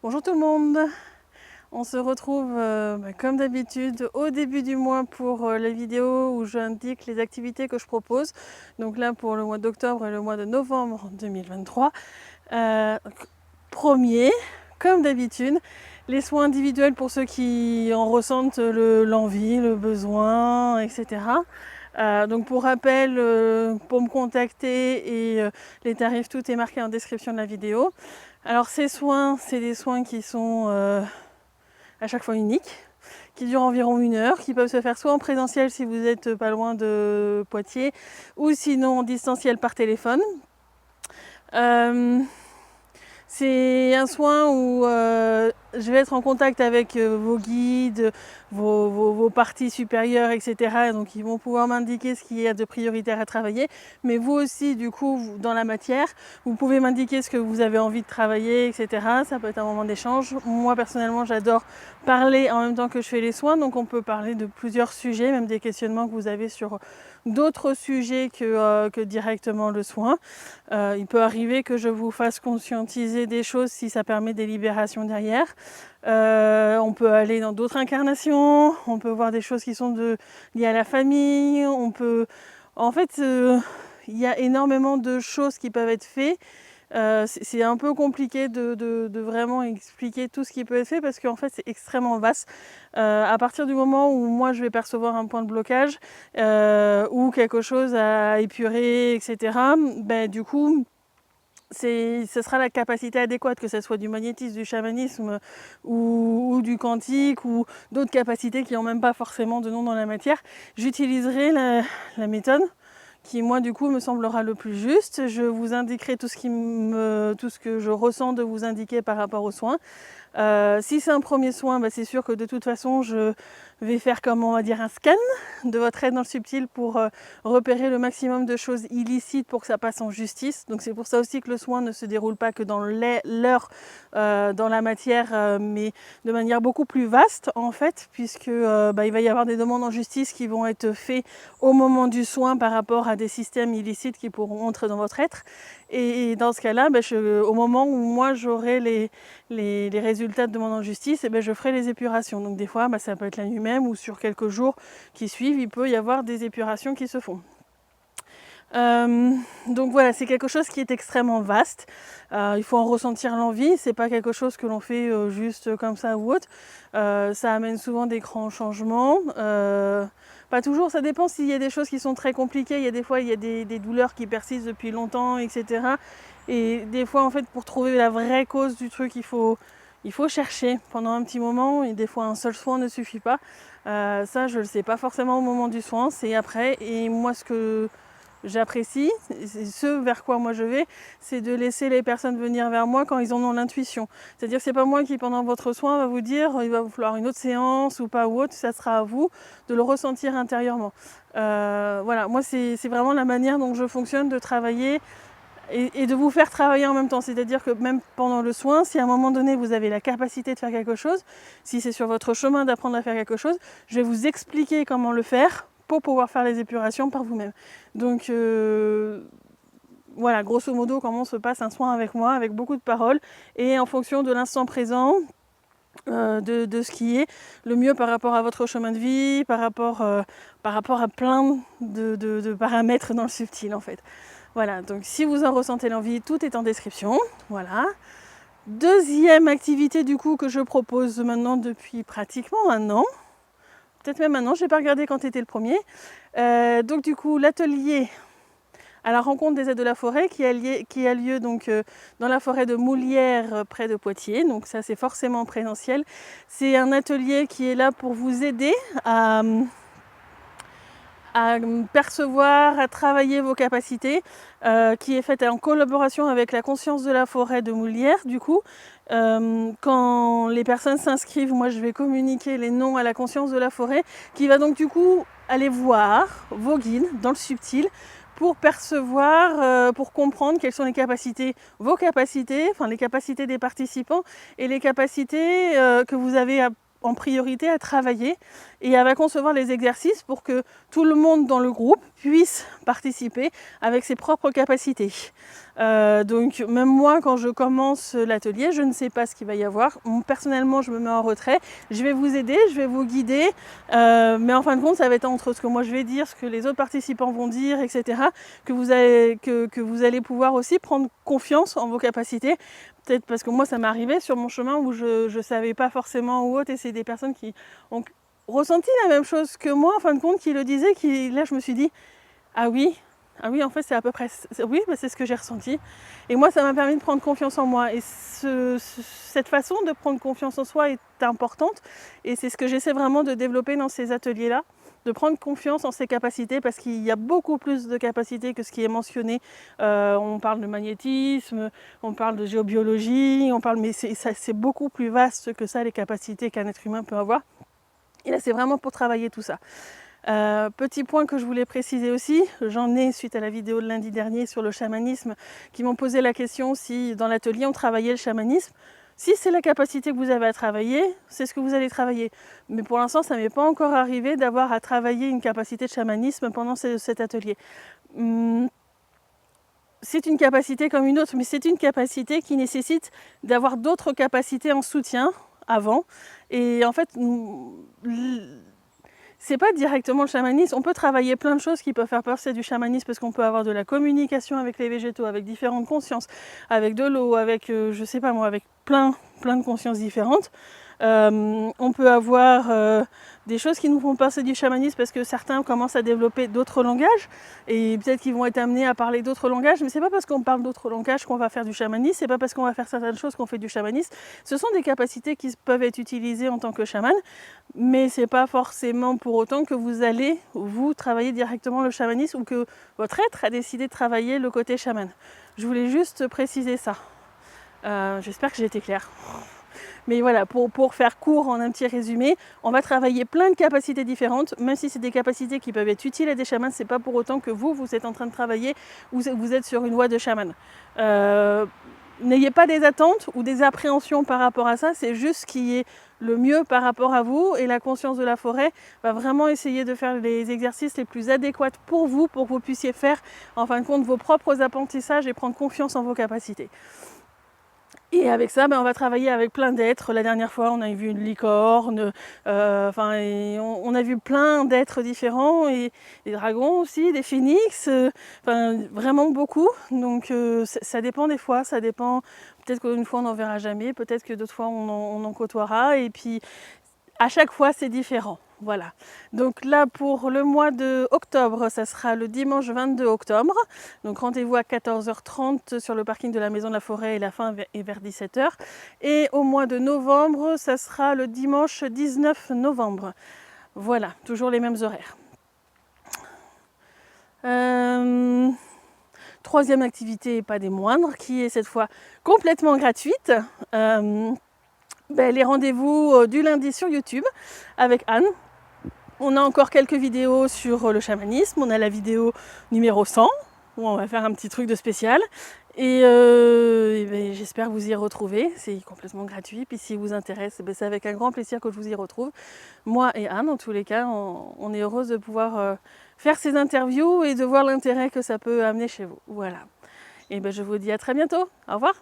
Bonjour tout le monde, on se retrouve comme d'habitude au début du mois pour la vidéo où j'indique les activités que je propose. Donc là pour le mois d'octobre et le mois de novembre 2023. Premier, comme d'habitude, les soins individuels pour ceux qui en ressentent l'envie, le besoin, etc. Donc pour rappel, pour me contacter et les tarifs, tout est marqué en description de la vidéo. Alors ces soins, c'est des soins qui sont à chaque fois uniques, qui durent environ 1 heure, qui peuvent se faire soit en présentiel si vous n'êtes pas loin de Poitiers, ou sinon en distanciel par téléphone. C'est un soin où je vais être en contact avec vos guides, vos parties supérieures, etc. Donc ils vont pouvoir m'indiquer ce qu'il y a de prioritaire à travailler. Mais vous aussi, du coup, dans la matière, vous pouvez m'indiquer ce que vous avez envie de travailler, etc. Ça peut être un moment d'échange. Moi, personnellement, j'adore parler en même temps que je fais les soins. Donc on peut parler de plusieurs sujets, même des questionnements que vous avez sur d'autres sujets que directement le soin. Il peut arriver que je vous fasse conscientiser des choses si ça permet des libérations derrière. On peut aller dans d'autres incarnations, on peut voir des choses qui sont liées à la famille, on peut... En fait, il y a énormément de choses qui peuvent être faites. C'est un peu compliqué de vraiment expliquer tout ce qui peut être fait parce qu'en fait c'est extrêmement vaste. À partir du moment où moi je vais percevoir un point de blocage ou quelque chose à épurer, etc., du coup ce sera la capacité adéquate, que ce soit du magnétisme, du chamanisme ou du quantique ou d'autres capacités qui n'ont même pas forcément de nom dans la matière. J'utiliserai la méthode qui moi du coup me semblera le plus juste. Je vous indiquerai tout ce que je ressens de vous indiquer par rapport aux soins. Si c'est un premier soin, c'est sûr que de toute façon je vais faire comme on va dire un scan de votre aide dans le subtil pour repérer le maximum de choses illicites pour que ça passe en justice. Donc c'est pour ça aussi que le soin ne se déroule pas que dans l'heure, dans la matière, mais de manière beaucoup plus vaste en fait, puisque il va y avoir des demandes en justice qui vont être faites au moment du soin par rapport à des systèmes illicites qui pourront entrer dans votre être. Et dans ce cas-là, au moment où moi j'aurai les résultats de demande en justice, je ferai les épurations. Donc des fois, ça peut être la nuit même ou sur quelques jours qui suivent, il peut y avoir des épurations qui se font. Donc voilà, c'est quelque chose qui est extrêmement vaste. Il faut en ressentir l'envie, c'est pas quelque chose que l'on fait juste comme ça ou autre. Ça amène souvent des grands changements. Pas toujours, ça dépend s'il y a des choses qui sont très compliquées. Il y a des fois, il y a des douleurs qui persistent depuis longtemps, etc. Et des fois, en fait, pour trouver la vraie cause du truc, il faut chercher pendant un petit moment. Et des fois, un seul soin ne suffit pas. Ça, je le sais pas forcément au moment du soin, c'est après. Et moi, ce que j'apprécie, ce vers quoi moi je vais, c'est de laisser les personnes venir vers moi quand ils en ont l'intuition. C'est-à-dire que c'est pas moi qui pendant votre soin va vous dire il va vous falloir une autre séance ou pas ou autre, ça sera à vous de le ressentir intérieurement. Voilà, moi c'est vraiment la manière dont je fonctionne de travailler et de vous faire travailler en même temps. C'est-à-dire que même pendant le soin, si à un moment donné vous avez la capacité de faire quelque chose, si c'est sur votre chemin d'apprendre à faire quelque chose, je vais vous expliquer comment le faire pour pouvoir faire les épurations par vous-même. Donc voilà, grosso modo, comment se passe un soin avec moi, avec beaucoup de paroles, et en fonction de l'instant présent, de ce qui est le mieux par rapport à votre chemin de vie, par rapport à plein de paramètres dans le subtil en fait. Voilà, donc si vous en ressentez l'envie, tout est en description. Voilà. Deuxième activité du coup que je propose maintenant depuis pratiquement 1 an. Peut-être même 1 an, je n'ai pas regardé quand était le premier. Donc du coup, l'atelier à la rencontre des aides de la forêt qui a lieu donc dans la forêt de Moulières près de Poitiers. Donc ça, c'est forcément présentiel. C'est un atelier qui est là pour vous aider à percevoir, à travailler vos capacités, qui est faite en collaboration avec la conscience de la forêt de Moulières. Du coup, quand les personnes s'inscrivent, moi je vais communiquer les noms à la conscience de la forêt, qui va donc du coup aller voir vos guides dans le subtil pour percevoir, pour comprendre quelles sont les capacités, vos capacités, enfin les capacités des participants et les capacités que vous avez en priorité à travailler, et elle va concevoir les exercices pour que tout le monde dans le groupe puisse participer avec ses propres capacités. Donc même moi, quand je commence l'atelier, je ne sais pas ce qu'il va y avoir. Personnellement, je me mets en retrait. Je vais vous aider, je vais vous guider, mais en fin de compte, ça va être entre ce que moi je vais dire, ce que les autres participants vont dire, etc. Que vous allez pouvoir aussi prendre confiance en vos capacités. Peut-être parce que moi, ça m'est arrivé sur mon chemin où je ne savais pas forcément ou autre, et c'est des personnes qui ont ressenti la même chose que moi, en fin de compte, qui le disaient, là, je me suis dit, ah oui, en fait, c'est à peu près... Oui, bah, c'est ce que j'ai ressenti. Et moi, ça m'a permis de prendre confiance en moi. Et cette façon de prendre confiance en soi est importante. Et c'est ce que j'essaie vraiment de développer dans ces ateliers-là, de prendre confiance en ses capacités, parce qu'il y a beaucoup plus de capacités que ce qui est mentionné. On parle de magnétisme, on parle de géobiologie, mais c'est beaucoup plus vaste que ça, les capacités qu'un être humain peut avoir. Et là, c'est vraiment pour travailler tout ça. Petit point que je voulais préciser aussi, j'en ai suite à la vidéo de lundi dernier sur le chamanisme, qui m'ont posé la question si dans l'atelier on travaillait le chamanisme. Si c'est la capacité que vous avez à travailler, c'est ce que vous allez travailler. Mais pour l'instant, ça ne m'est pas encore arrivé d'avoir à travailler une capacité de chamanisme pendant cet atelier. C'est une capacité comme une autre, mais c'est une capacité qui nécessite d'avoir d'autres capacités en soutien avant. Et en fait, c'est pas directement le chamanisme. On peut travailler plein de choses qui peuvent faire peur, c'est du chamanisme, parce qu'on peut avoir de la communication avec les végétaux, avec différentes consciences, avec de l'eau, avec, je sais pas moi, avec plein de consciences différentes. On peut avoir des choses qui nous font peur, c'est du chamanisme, parce que certains commencent à développer d'autres langages, et peut-être qu'ils vont être amenés à parler d'autres langages, mais c'est pas parce qu'on parle d'autres langages qu'on va faire du chamanisme, c'est pas parce qu'on va faire certaines choses qu'on fait du chamanisme. Ce sont des capacités qui peuvent être utilisées en tant que chaman, mais c'est pas forcément pour autant que vous allez, vous, travailler directement le chamanisme, ou que votre être a décidé de travailler le côté chaman. Je voulais juste préciser ça. J'espère que j'ai été claire. Mais voilà, pour faire court en un petit résumé, on va travailler plein de capacités différentes, même si c'est des capacités qui peuvent être utiles à des chamans, c'est pas pour autant que vous êtes en train de travailler ou vous êtes sur une voie de chaman. N'ayez pas des attentes ou des appréhensions par rapport à ça, c'est juste ce qui est le mieux par rapport à vous, et la conscience de la forêt va vraiment essayer de faire les exercices les plus adéquats pour que vous puissiez faire en fin de compte vos propres apprentissages et prendre confiance en vos capacités. Et avec ça, on va travailler avec plein d'êtres. La dernière fois, on a vu une licorne, on a vu plein d'êtres différents, et des dragons aussi, des phénix, vraiment beaucoup. Donc ça dépend des fois, ça dépend. Peut-être qu'une fois on n'en verra jamais, peut-être que d'autres fois on en côtoiera, et puis à chaque fois c'est différent. Voilà. Donc là, pour le mois de octobre, ça sera le dimanche 22 octobre. Donc rendez-vous à 14h30 sur le parking de la Maison de la Forêt, et la fin est vers 17h. Et au mois de novembre, ça sera le dimanche 19 novembre. Voilà, toujours les mêmes horaires. Troisième activité, pas des moindres, qui est cette fois complètement gratuite. Les rendez-vous du lundi sur YouTube avec Anne. On a encore quelques vidéos sur le chamanisme. On a la vidéo numéro 100, où on va faire un petit truc de spécial. Et j'espère vous y retrouver. C'est complètement gratuit. Puis si vous intéresse, c'est avec un grand plaisir que je vous y retrouve. Moi et Anne, en tous les cas, on est heureuse de pouvoir faire ces interviews et de voir l'intérêt que ça peut amener chez vous. Voilà. Et je vous dis à très bientôt. Au revoir.